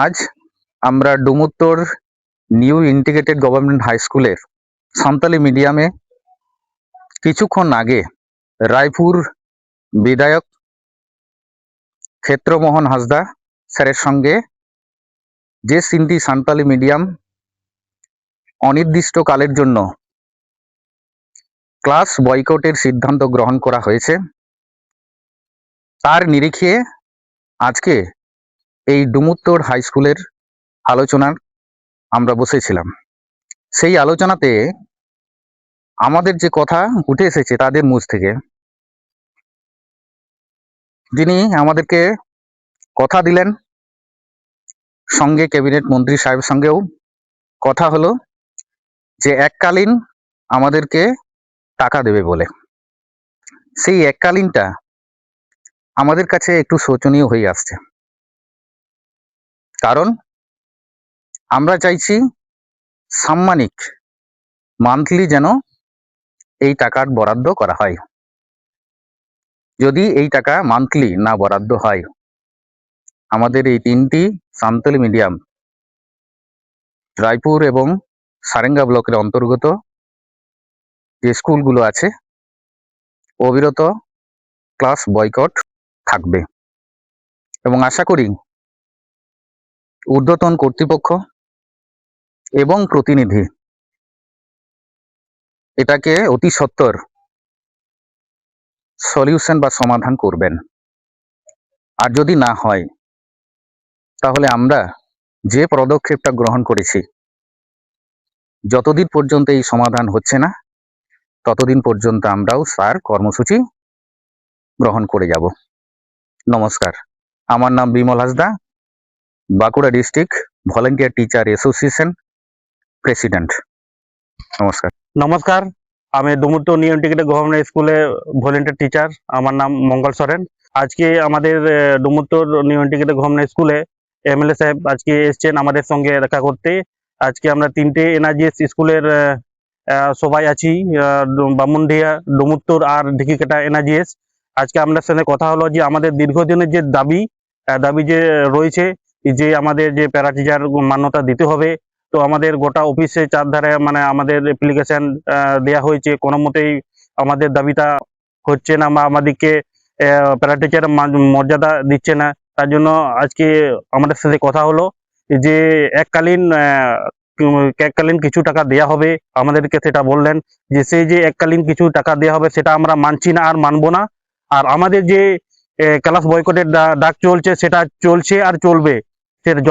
আজ আমরা ডুমুরতর new integrated government high স্কুলের সাঁওতালি মিডিয়ামে কিছুক্ষণ আগে রায়পুর বিধায়ক ক্ষেত্রমোহন হাঁসদা স্যারের সঙ্গে যে সিন্ধি সাঁওতালি মিডিয়াম অনির্দিষ্টকালের জন্য ক্লাস বয়কটের সিদ্ধান্ত গ্রহণ করা হয়েছে, তার নিরিখে আজকে এই ডুমুরতর হাই স্কুলের আলোচনার আমরা বসেছিলাম। সেই আলোচনাতে আমাদের যে কথা উঠে এসেছে তাদের মুখ থেকে, যিনি আমাদেরকে কথা দিলেন, সঙ্গে ক্যাবিনেট মন্ত্রী সাহেবের সঙ্গেও কথা হলো যে এককালীন আমাদেরকে টাকা দেবে বলে। সেই এককালীনটা আমাদের কাছে একটু শোচনীয় হয়ে আসছে, কারণ আমরা চাইছি সাম্মানিক মান্থলি যেন এই টাকার বরাদ্দ করা হয়। যদি এই টাকা মান্থলি না বরাদ্দ হয়, আমাদের এই তিনটি সাঁওতালি মিডিয়াম রায়পুর এবং সারেঙ্গা ব্লকের অন্তর্গত যে স্কুলগুলো আছে অবিরত ক্লাস বয়কট থাকবে। এবং আশা করি ঊর্ধ্বতন কর্তৃপক্ষ এবং প্রতিনিধি এটাকে অতি সত্বর সলিউশন বা সমাধান করবেন। আর যদি না হয়, তাহলে আমরা যে পদক্ষেপটা গ্রহণ করেছি, যতদিন পর্যন্ত এই সমাধান হচ্ছে না ততদিন পর্যন্ত আমরাও স্যার কর্মসূচি গ্রহণ করে যাব। নমস্কার, আমার নাম Bimal Hansda, Bankura district volunteer teacher association president. নমস্কার। নমস্কার, আমি ডুমুরতর নিউ ইন্টিগ্রেটেড গভর্নমেন্ট স্কুলে ভলেন্টিয়ার টিচার, আমার নাম মঙ্গল সরেন। আজকে আমাদের ডুমুরতর নিউ ইন্টিগ্রেটেড গভর্নমেন্ট স্কুলে এমএলএ সাহেব আজকে এসছেন আমাদের সঙ্গে দেখা করতে। আজকে আমরা তিনটে এনআরজিএস স্কুলের সবাই আছি, বামুনডিয়া, ডুমুরতর আর ঢিকিকাটা এনআরজিএস। আজকে আপনার সঙ্গে কথা হলো যে আমাদের দীর্ঘদিনের যে দাবি যে রয়েছে, যে আমাদের যে প্যারা টিচার মান্যতা দিতে হবে। তো আমাদের গোটা অফিসে চারধারে মানে আমাদের অ্যাপ্লিকেশন দেওয়া হয়েছে, কোনো মতেই আমাদের দাবিটা হচ্ছে না বা আমাদেরকে প্যারা টিচার মর্যাদা দিচ্ছে না। তার জন্য আজকে আমাদের সাথে কথা হলো যে এককালীন কিছু টাকা দেয়া হবে আমাদেরকে, সেটা বললেন যে সেই যে এককালীন কিছু টাকা দেওয়া হবে সেটা আমরা মানছি না আর মানবো না। আর আমাদের যে ক্লাস বয়কটের ডাক চলছে সেটা চলছে আর চলবে।